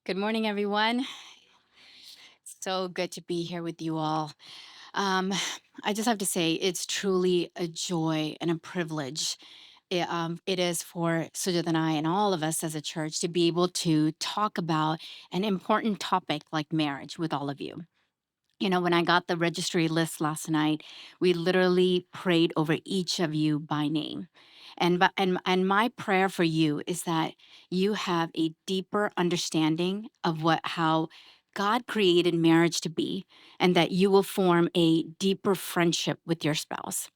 Good morning, everyone. So good to be here with you all. Um, I just have to say, it's truly a joy and a privilege. It is for Sujat and I and all of us as a church to be able to talk about an important topic like marriage with all of you. When I got the registry list last night, we literally prayed over each of you by name. And my prayer for you is that you have a deeper understanding of what how God created marriage to be, and that you will form a deeper friendship with your spouse.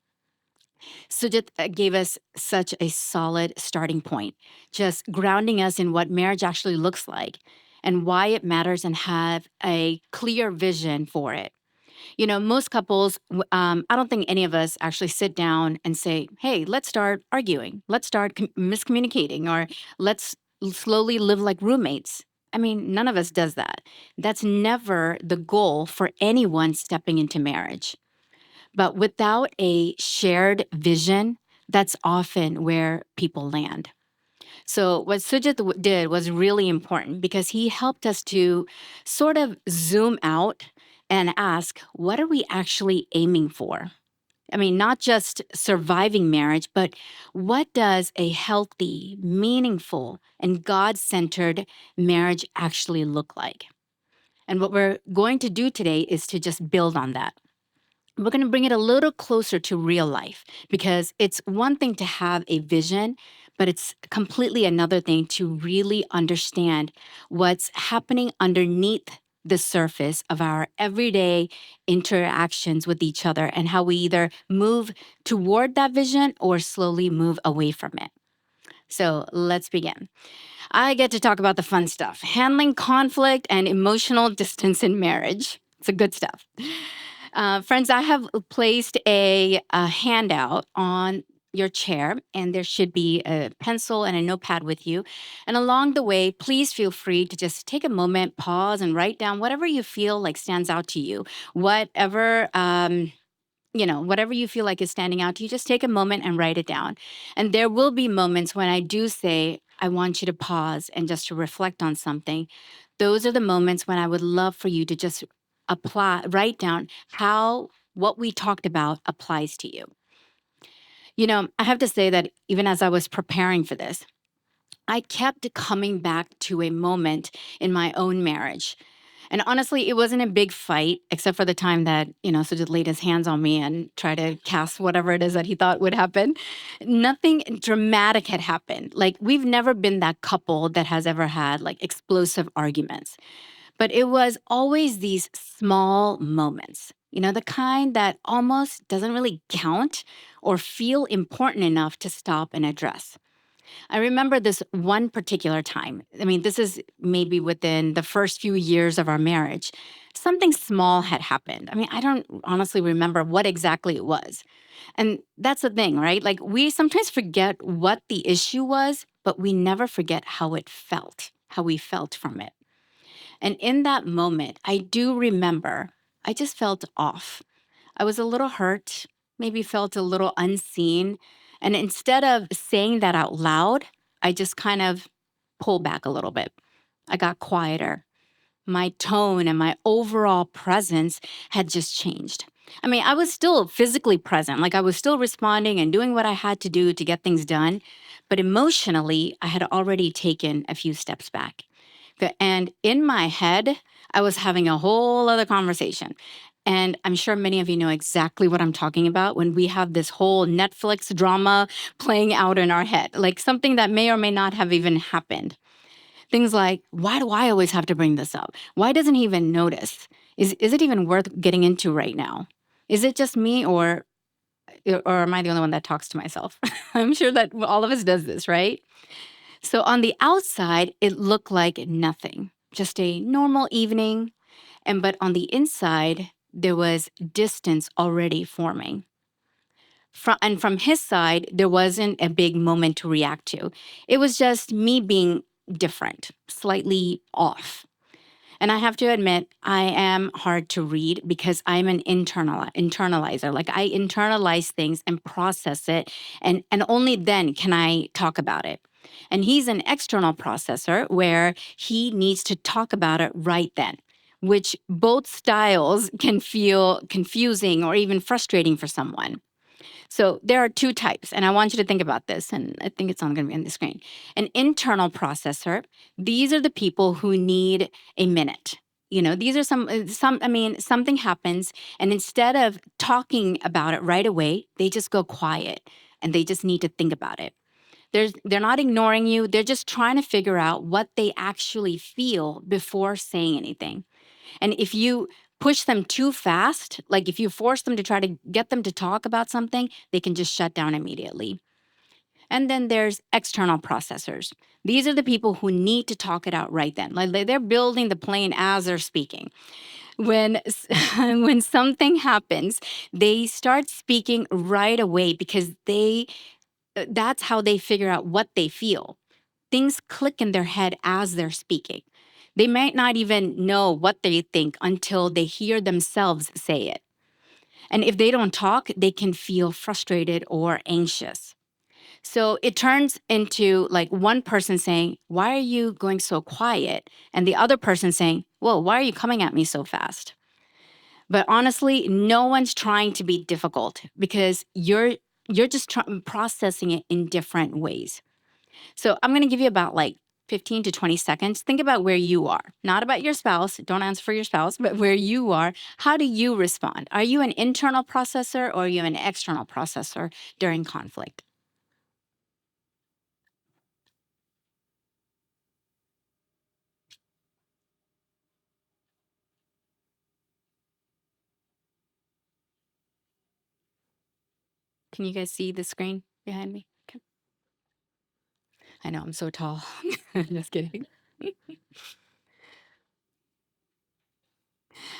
Sujit gave us such a solid starting point, just grounding us in what marriage actually looks like and why it matters, and have a clear vision for it. Most couples, I don't think any of us actually sit down and say, hey, let's start arguing. Let's start miscommunicating, or let's slowly live like roommates. I mean, none of us does that. That's never the goal for anyone stepping into marriage. But without a shared vision, that's often where people land. So, what Sujit did was really important because he helped us to sort of zoom out and ask, what are we actually aiming for? I mean, not just surviving marriage, but what does a healthy, meaningful, and God centered marriage actually look like? And what we're going to do today is to just build on that. We're going to bring it a little closer to real life, because it's one thing to have a vision, but it's completely another thing to really understand what's happening underneath the surface of our everyday interactions with each other, and how we either move toward that vision or slowly move away from it. So let's begin. I get to talk about the fun stuff: handling conflict and emotional distance in marriage. It's the good stuff. Friends, I have placed a handout on your chair, and there should be a pencil and a notepad with you. And along the way, please feel free to just take a moment, pause, and write down whatever you feel like stands out to you. Whatever you feel like is standing out to you, just take a moment and write it down. And there will be moments when I do say, I want you to pause and just to reflect on something. Those are the moments when I would love for you to just write down how what we talked about applies to you. I have to say that even as I was preparing for this, I kept coming back to a moment in my own marriage. And honestly, it wasn't a big fight, except for the time that, Sujit laid his hands on me and tried to cast whatever it is that he thought would happen. Nothing dramatic had happened. Like, we've never been that couple that has ever had like explosive arguments. But it was always these small moments, the kind that almost doesn't really count or feel important enough to stop and address. I remember this one particular time. I mean, this is maybe within the first few years of our marriage. Something small had happened. I mean, I don't honestly remember what exactly it was. And that's the thing, right? Like, we sometimes forget what the issue was, but we never forget how it felt, how we felt from it. And in that moment, I do remember I just felt off. I was a little hurt, maybe felt a little unseen. And instead of saying that out loud, I just kind of pulled back a little bit. I got quieter. My tone and my overall presence had just changed. I mean, I was still physically present, like I was still responding and doing what I had to do to get things done. But emotionally, I had already taken a few steps back. And in my head, I was having a whole other conversation. And I'm sure many of you know exactly what I'm talking about when we have this whole Netflix drama playing out in our head, like something that may or may not have even happened. Things like, why do I always have to bring this up? Why doesn't he even notice? Is it even worth getting into right now? Is it just me, or am I the only one that talks to myself? I'm sure that all of us does this, right? So on the outside, it looked like nothing, just a normal evening. But on the inside, there was distance already forming. And from his side, there wasn't a big moment to react to. It was just me being different, slightly off. And I have to admit, I am hard to read because I'm an internalizer. Like, I internalize things and process it, and only then can I talk about it. And he's an external processor where he needs to talk about it right then, which both styles can feel confusing or even frustrating for someone. So there are two types, and I want you to think about this, and I think it's going to be on the screen. An internal processor, these are the people who need a minute. These are something happens, and instead of talking about it right away, they just go quiet and they just need to think about it. They're not ignoring you. They're just trying to figure out what they actually feel before saying anything. And if you push them too fast, like if you force them to try to get them to talk about something, they can just shut down immediately. And then there's external processors. These are the people who need to talk it out right then. Like they're building the plane as they're speaking. When when something happens, they start speaking right away because that's how they figure out what they feel. Things click in their head as they're speaking. They might not even know what they think until they hear themselves say it. And if they don't talk, they can feel frustrated or anxious. So it turns into like one person saying, "Why are you going so quiet?" And the other person saying, "Whoa, why are you coming at me so fast?" But honestly, no one's trying to be difficult because you're just processing it in different ways. So I'm going to give you about like 15 to 20 seconds. Think about where you are, not about your spouse. Don't answer for your spouse, but where you are. How do you respond? Are you an internal processor or are you an external processor during conflict? Can you guys see the screen behind me? Okay. I know I'm so tall. Just kidding.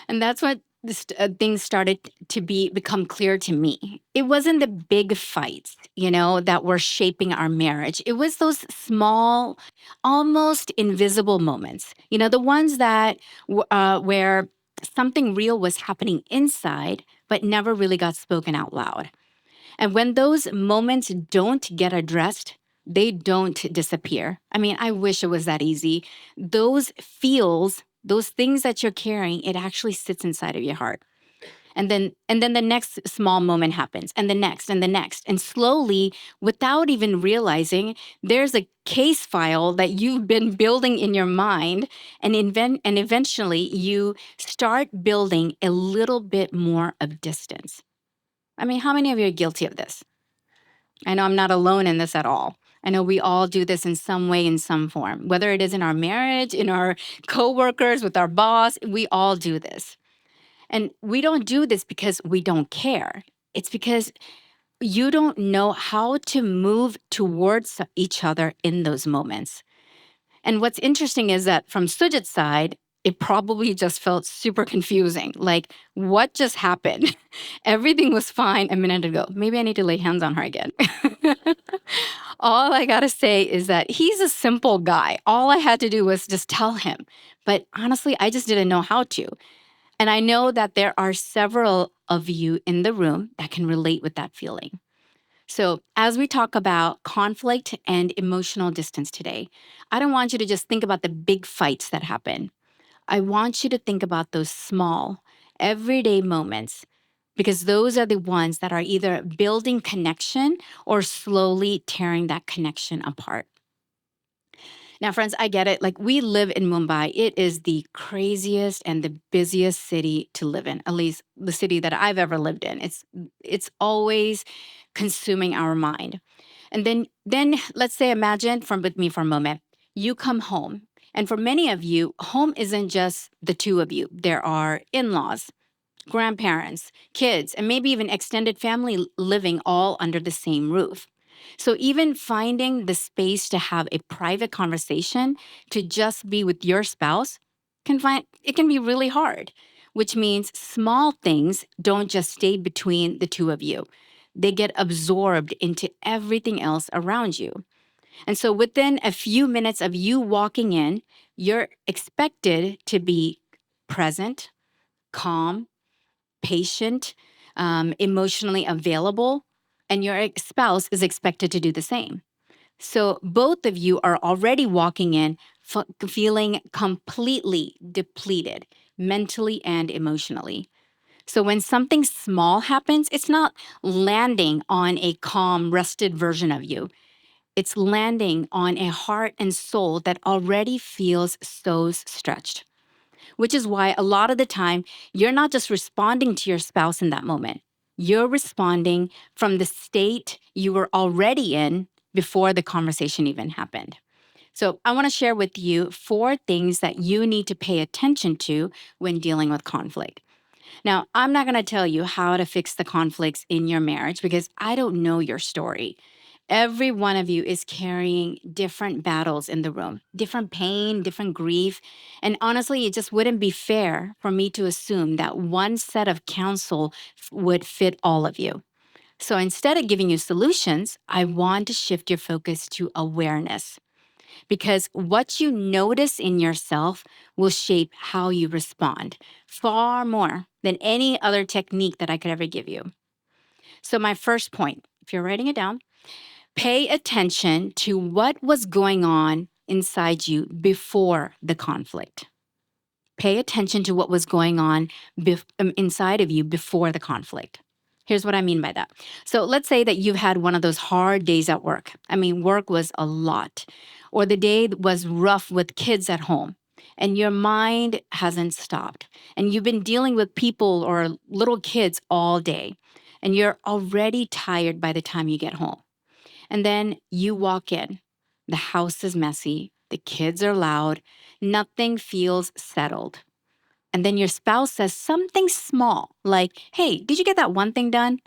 And that's what things started to become clear to me. It wasn't the big fights, that were shaping our marriage. It was those small, almost invisible moments. The ones that where something real was happening inside, but never really got spoken out loud. And when those moments don't get addressed, they don't disappear. I mean, I wish it was that easy. Those feels, those things that you're carrying, it actually sits inside of your heart. And then the next small moment happens and the next and the next. And slowly, without even realizing, there's a case file that you've been building in your mind and eventually you start building a little bit more of distance. I mean, how many of you are guilty of this? I know I'm not alone in this at all. I know we all do this in some way, in some form, whether it is in our marriage, in our coworkers, with our boss, we all do this. And we don't do this because we don't care. It's because you don't know how to move towards each other in those moments. And what's interesting is that from Sujit's side, it probably just felt super confusing. Like, what just happened? Everything was fine a minute ago. Maybe I need to lay hands on her again. All I got to say is that he's a simple guy. All I had to do was just tell him. But honestly, I just didn't know how to. And I know that there are several of you in the room that can relate with that feeling. So, as we talk about conflict and emotional distance today, I don't want you to just think about the big fights that happen. I want you to think about those small, everyday moments because those are the ones that are either building connection or slowly tearing that connection apart. Now, friends, I get it. Like, we live in Mumbai. It is the craziest and the busiest city to live in, at least the city that I've ever lived in. It's always consuming our mind. And then let's say imagine from with me for a moment. You come home. And for many of you, home isn't just the two of you. There are in-laws, grandparents, kids, and maybe even extended family living all under the same roof. So even finding the space to have a private conversation to just be with your spouse can be really hard, which means small things don't just stay between the two of you. They get absorbed into everything else around you. And so within a few minutes of you walking in, you're expected to be present, calm, patient, emotionally available, and your spouse is expected to do the same. So both of you are already walking in feeling completely depleted mentally and emotionally. So when something small happens, it's not landing on a calm, rested version of you. It's landing on a heart and soul that already feels so stretched, which is why a lot of the time you're not just responding to your spouse in that moment. You're responding from the state you were already in before the conversation even happened. So, I want to share with you 4 things that you need to pay attention to when dealing with conflict. Now, I'm not going to tell you how to fix the conflicts in your marriage because I don't know your story. Every one of you is carrying different battles in the room, different pain, different grief. And honestly, it just wouldn't be fair for me to assume that one set of counsel would fit all of you. So instead of giving you solutions, I want to shift your focus to awareness because what you notice in yourself will shape how you respond far more than any other technique that I could ever give you. So, my first point, if you're writing it down, pay attention to what was going on inside you before the conflict. Pay attention to what was going on inside of you before the conflict. Here's what I mean by that. So let's say that you've had one of those hard days at work. I mean, work was a lot, or the day was rough with kids at home, and your mind hasn't stopped. And you've been dealing with people or little kids all day, and you're already tired by the time you get home. And then you walk in. The house is messy, the kids are loud, nothing feels settled. And then your spouse says something small like, "Hey, did you get that one thing done?"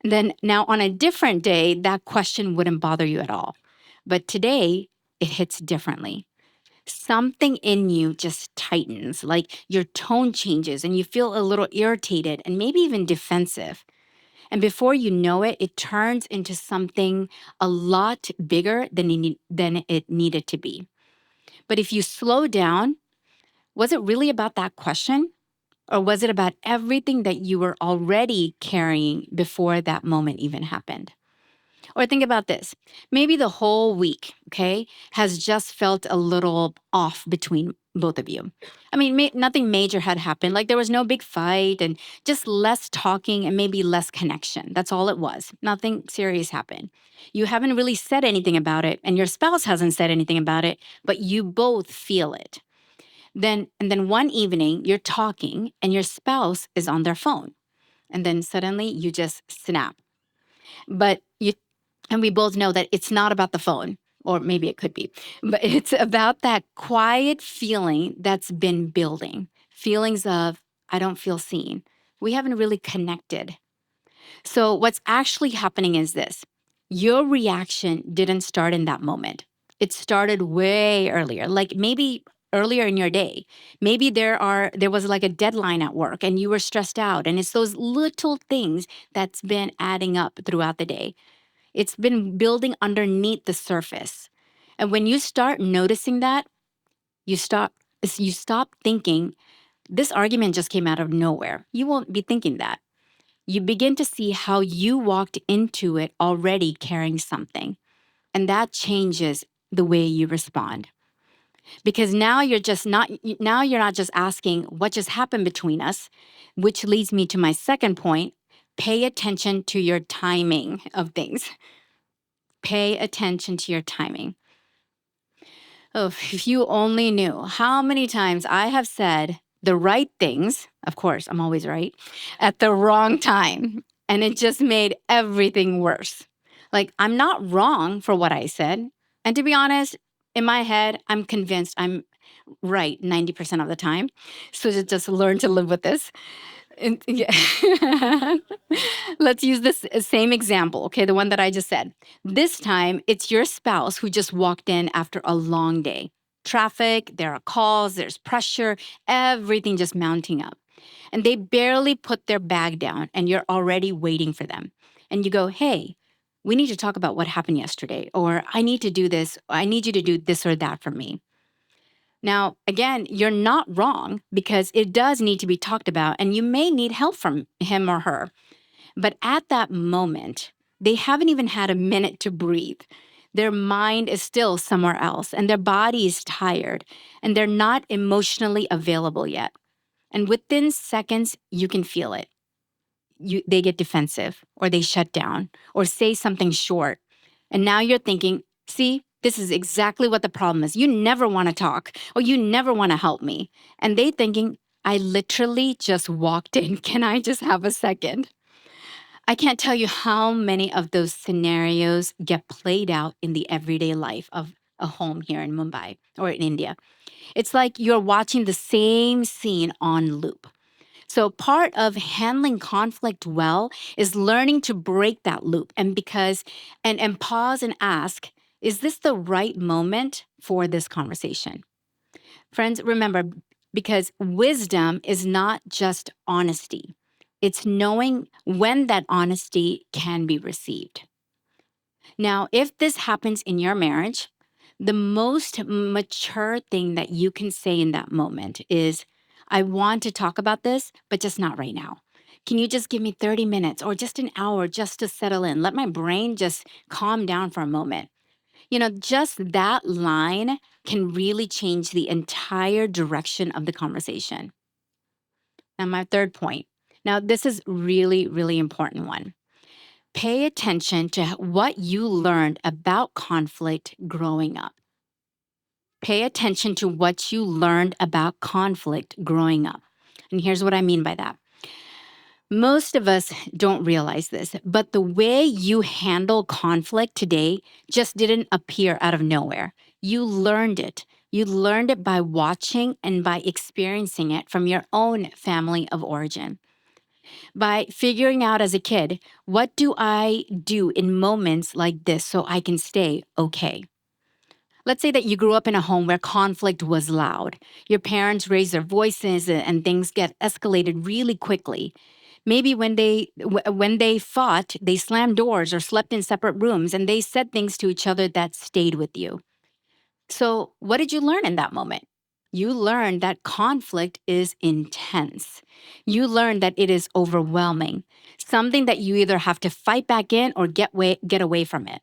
And then now on a different day, that question wouldn't bother you at all. But today, it hits differently. Something in you just tightens, like your tone changes and you feel a little irritated and maybe even defensive. And before you know it, it turns into something a lot bigger than it needed to be. But if you slow down, was it really about that question? Or was it about everything that you were already carrying before that moment even happened? Or think about this. Maybe the whole week, okay, has just felt a little off between both of you. I mean, nothing major had happened. Like there was no big fight and just less talking and maybe less connection. That's all it was. Nothing serious happened. You haven't really said anything about it, and your spouse hasn't said anything about it, but you both feel it. And then one evening you're talking and your spouse is on their phone. And then suddenly you just snap. But you and we both know that it's not about the phone, or maybe it could be, but it's about that quiet feeling that's been building. Feelings of, I don't feel seen. We haven't really connected. So, what's actually happening is this: your reaction didn't start in that moment. It started way earlier, like maybe earlier in your day. Maybe there was like a deadline at work and you were stressed out, and it's those little things that's been adding up throughout the day. It's been building underneath the surface. And when you start noticing that, you stop you stop thinking this argument just came out of nowhere. You won't be thinking that. You begin to see how you walked into it already carrying something. And that changes the way you respond. Because now you're not just asking what just happened between us, which leads me to my second point. Pay attention to your timing of things. Pay attention to your timing. Oh, if you only knew how many times I have said the right things, of course, I'm always right, at the wrong time. And it just made everything worse. Like, I'm not wrong for what I said. And to be honest, in my head, I'm convinced I'm right 90% of the time. So just learn to live with this. Yeah. Let's use this same example, okay? The one that I just said. This time, it's your spouse who just walked in after a long day. Traffic, there are calls, there's pressure, everything just mounting up. And they barely put their bag down, and you're already waiting for them. And you go, "Hey, we need to talk about what happened yesterday," or "I need to do this, I need you to do this or that for me." Now, again, you're not wrong because it does need to be talked about and you may need help from him or her. But at that moment, they haven't even had a minute to breathe. Their mind is still somewhere else, and their body is tired, and they're not emotionally available yet. And within seconds, you can feel it. They get defensive, or they shut down, or say something short. And now you're thinking, see, this is exactly what the problem is. You never want to talk, or you never want to help me. And they thinking, I literally just walked in. Can I just have a second? I can't tell you how many of those scenarios get played out in the everyday life of a home here in Mumbai or in India. It's like you're watching the same scene on loop. So, part of handling conflict well is learning to break that loop and pause and ask, is this the right moment for this conversation? Friends, remember, because wisdom is not just honesty, it's knowing when that honesty can be received. Now, if this happens in your marriage, the most mature thing that you can say in that moment is, I want to talk about this, but just not right now. Can you just give me 30 minutes or just an hour just to settle in? Let my brain just calm down for a moment. Just that line can really change the entire direction of the conversation. And my third point. Now, this is really, really important one. Pay attention to what you learned about conflict growing up. Pay attention to what you learned about conflict growing up. And here's what I mean by that. Most of us don't realize this, but the way you handle conflict today just didn't appear out of nowhere. You learned it. You learned it by watching and by experiencing it from your own family of origin. By figuring out as a kid, what do I do in moments like this so I can stay okay? Let's say that you grew up in a home where conflict was loud. Your parents raised their voices and things get escalated really quickly. Maybe when they fought, they slammed doors or slept in separate rooms and they said things to each other that stayed with you. So, what did you learn in that moment? You learned that conflict is intense. You learned that it is overwhelming, something that you either have to fight back in or get away from it.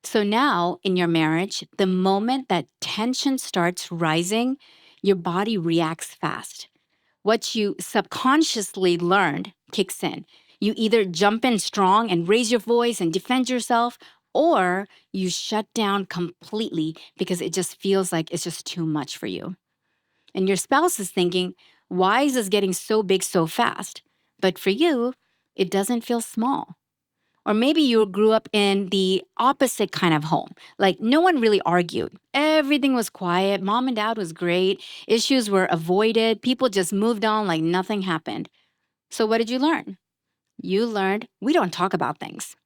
So now in your marriage, the moment that tension starts rising, your body reacts fast. What you subconsciously learned kicks in. You either jump in strong and raise your voice and defend yourself, or you shut down completely because it just feels like it's just too much for you. And your spouse is thinking, why is this getting so big so fast? But for you, it doesn't feel small. Or maybe you grew up in the opposite kind of home. Like no one really argued. Everything was quiet. Mom and dad was great. Issues were avoided. People just moved on like nothing happened. So what did you learn? You learned we don't talk about things.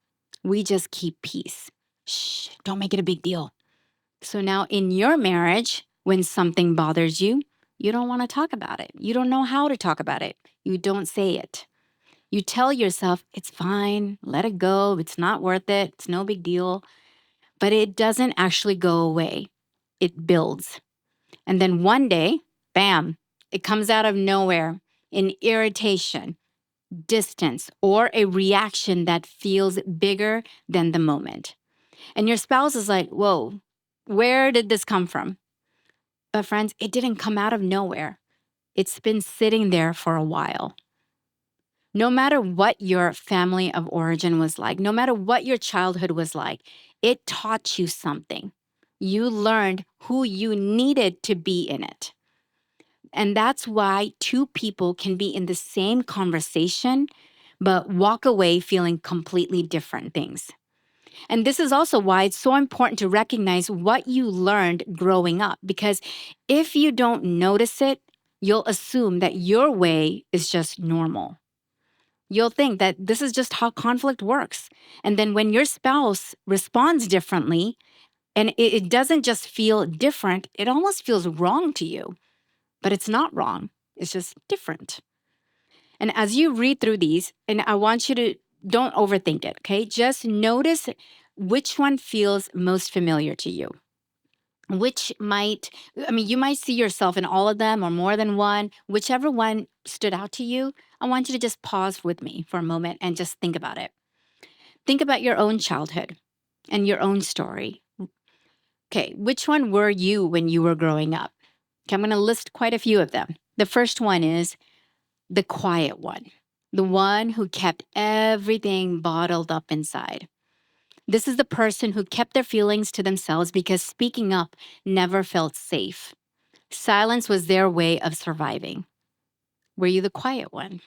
We just keep peace. Shh, don't make it a big deal. So now in your marriage, when something bothers you, you don't want to talk about it. You don't know how to talk about it. You don't say it. You tell yourself, it's fine, let it go, it's not worth it, it's no big deal. But it doesn't actually go away, it builds. And then one day, bam, it comes out of nowhere in irritation, distance, or a reaction that feels bigger than the moment. And your spouse is like, whoa, where did this come from? But friends, it didn't come out of nowhere. It's been sitting there for a while. No matter what your family of origin was like, no matter what your childhood was like, it taught you something. You learned who you needed to be in it. And that's why two people can be in the same conversation, but walk away feeling completely different things. And this is also why it's so important to recognize what you learned growing up, because if you don't notice it, you'll assume that your way is just normal. You'll think that this is just how conflict works. And then when your spouse responds differently, and it doesn't just feel different, it almost feels wrong to you. But it's not wrong, it's just different. And as you read through these, and I want you to don't overthink it, okay? Just notice which one feels most familiar to you. You might see yourself in all of them or more than one. Whichever one stood out to you, I want you to just pause with me for a moment and just think about it. Think about your own childhood. and your own story. Okay, which one were you when you were growing up? Okay, I'm going to list quite a few of them. The first one is the quiet one, the one who kept everything bottled up inside. This is the person who kept their feelings to themselves because speaking up never felt safe. Silence was their way of surviving. Were you the quiet one?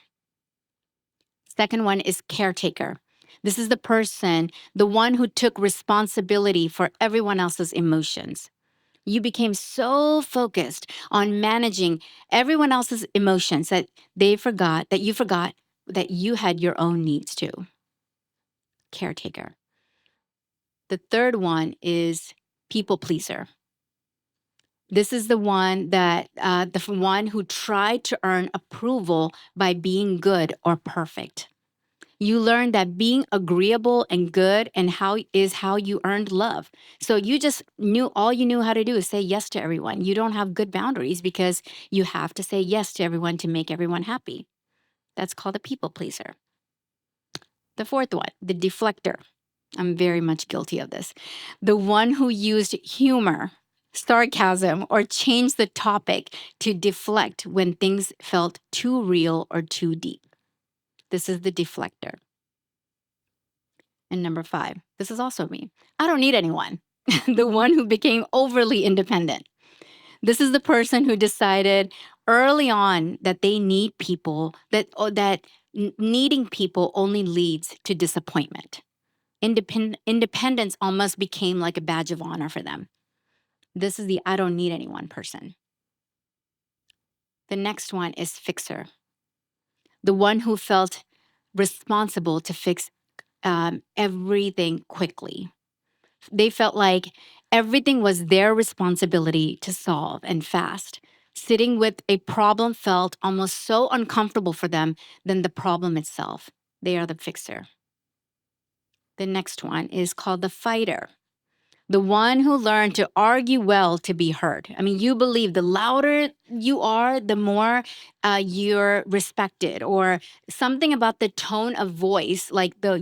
Second one is caretaker. This is the person, the one who took responsibility for everyone else's emotions. You became so focused on managing everyone else's emotions that you forgot that you had your own needs too. Caretaker. The third one is people pleaser. This is the one who tried to earn approval by being good or perfect. You learned that being agreeable and good and how you earned love. So you just knew all you knew how to do is say yes to everyone. You don't have good boundaries because you have to say yes to everyone to make everyone happy. That's called a people pleaser. The fourth one, the deflector. I'm very much guilty of this. The one who used humor, sarcasm, or changed the topic to deflect when things felt too real or too deep. This is the deflector. And number five, this is also me. I don't need anyone. The one who became overly independent. This is the person who decided early on that they need people, that needing people only leads to disappointment. Independence almost became like a badge of honor for them. This is the I don't need anyone person. The next one is fixer, the one who felt responsible to fix everything quickly. They felt like everything was their responsibility to solve and fast. Sitting with a problem felt almost so uncomfortable for them than the problem itself. They are the fixer. The next one is called the fighter, the one who learned to argue well to be heard. I mean, you believe the louder you are, the more you're respected, or something about the tone of voice, like the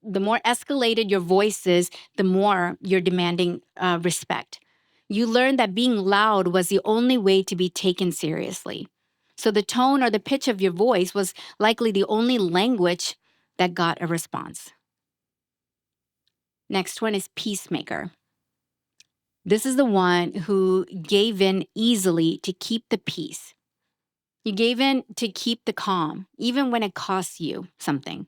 more escalated your voice is, the more you're demanding respect. You learn that being loud was the only way to be taken seriously. So the tone or the pitch of your voice was likely the only language that got a response. Next one is peacemaker. This is the one who gave in easily to keep the peace. You gave in to keep the calm, even when it costs you something.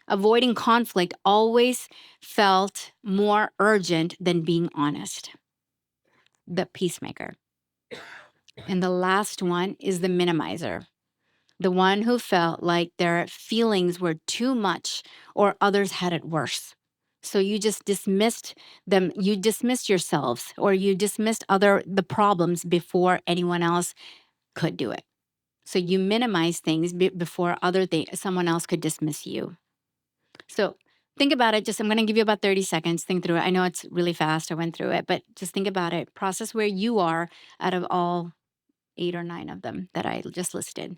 Avoiding conflict always felt more urgent than being honest. The peacemaker. And the last one is the minimizer, the one who felt like their feelings were too much or others had it worse. So you just dismissed them, you dismissed yourselves, or you dismissed the problems before anyone else could do it. So you minimize things before someone else could dismiss you. So think about it. I'm going to give you about 30 seconds. Think through it. I know it's really fast. I went through it, but just think about it. Process where you are out of all 8 or 9 of them that I just listed.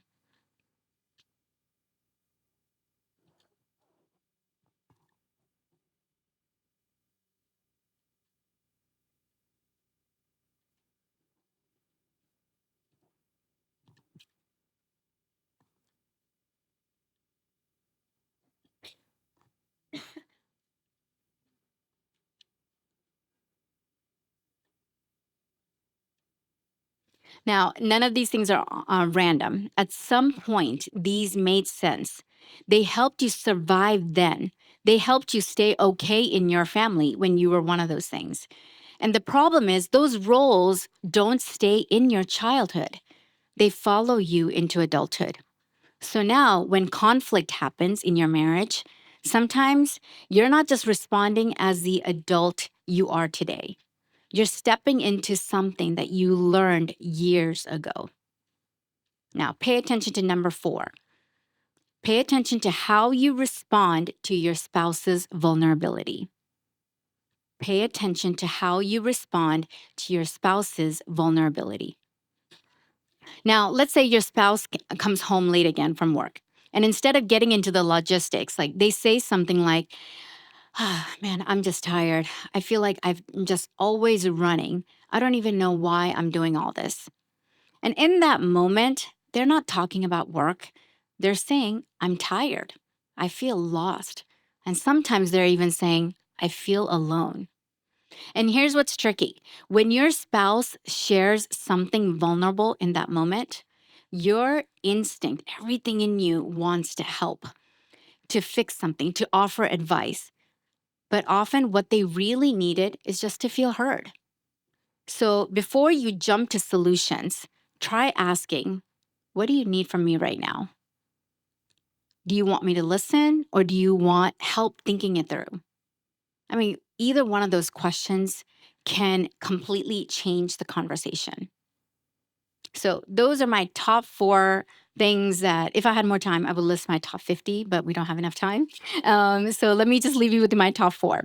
Now, none of these things are random. At some point, these made sense. They helped you survive then. They helped you stay okay in your family when you were one of those things. And the problem is, those roles don't stay in your childhood, they follow you into adulthood. So now, when conflict happens in your marriage, sometimes you're not just responding as the adult you are today. You're stepping into something that you learned years ago. Now, pay attention to number 4. Pay attention to how you respond to your spouse's vulnerability. Pay attention to how you respond to your spouse's vulnerability. Now, let's say your spouse comes home late again from work. And instead of getting into the logistics, like they say something like, Ah, man, I'm just tired. I feel like I'm just always running. I don't even know why I'm doing all this. And in that moment, they're not talking about work. They're saying, I'm tired. I feel lost. And sometimes they're even saying, I feel alone. And here's what's tricky: when your spouse shares something vulnerable in that moment, your instinct, everything in you wants to help, to fix something, to offer advice. But often what they really needed is just to feel heard. So before you jump to solutions, try asking, what do you need from me right now? Do you want me to listen or do you want help thinking it through? I mean, either one of those questions can completely change the conversation. So, those are my top four things that if I had more time, I would list my top 50, but we don't have enough time. So, let me just leave you with my top four.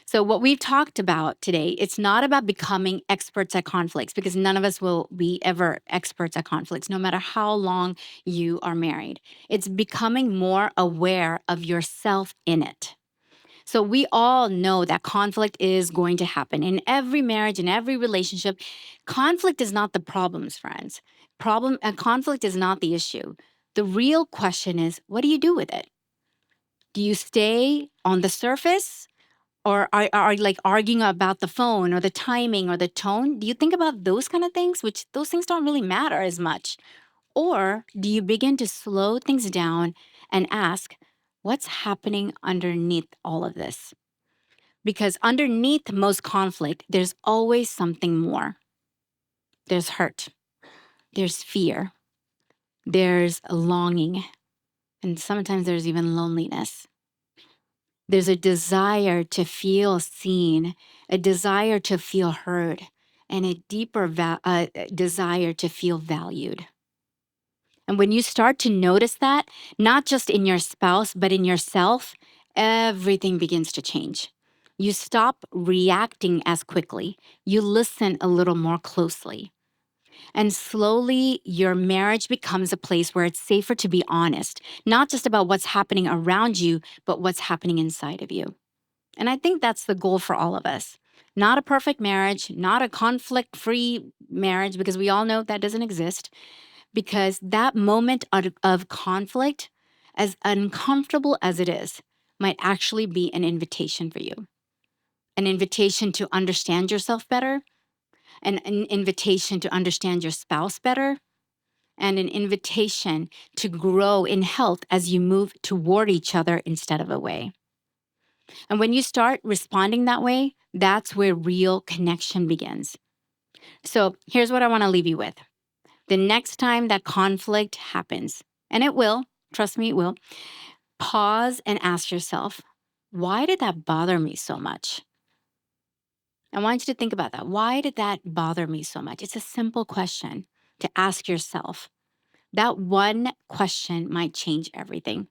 So, what we've talked about today, it's not about becoming experts at conflicts because none of us will be ever experts at conflicts, no matter how long you are married. It's becoming more aware of yourself in it. So we all know that conflict is going to happen in every marriage, in every relationship. Conflict is not the problems, friends. Problem and conflict is not the issue. The real question is, what do you do with it? Do you stay on the surface or are you like arguing about the phone or the timing or the tone? Do you think about those kind of things, which those things don't really matter as much? Or do you begin to slow things down and ask, what's happening underneath all of this? Because underneath most conflict, there's always something more. There's hurt, there's fear, there's longing, and sometimes there's even loneliness. There's a desire to feel seen, a desire to feel heard, and a deeper desire to feel valued. And when you start to notice that, not just in your spouse, but in yourself, everything begins to change. You stop reacting as quickly. You listen a little more closely. And slowly, your marriage becomes a place where it's safer to be honest, not just about what's happening around you, but what's happening inside of you. And I think that's the goal for all of us. Not a perfect marriage, not a conflict free marriage, because we all know that doesn't exist, because that moment of conflict, as uncomfortable as it is, might actually be an invitation for you, an invitation to understand yourself better, an invitation to understand your spouse better, and an invitation to grow in health as you move toward each other instead of away. And when you start responding that way, that's where real connection begins. So here's what I want to leave you with. The next time that conflict happens, and it will, trust me, it will, pause and ask yourself, why did that bother me so much? I want you to think about that. Why did that bother me so much? It's a simple question to ask yourself. That one question might change everything.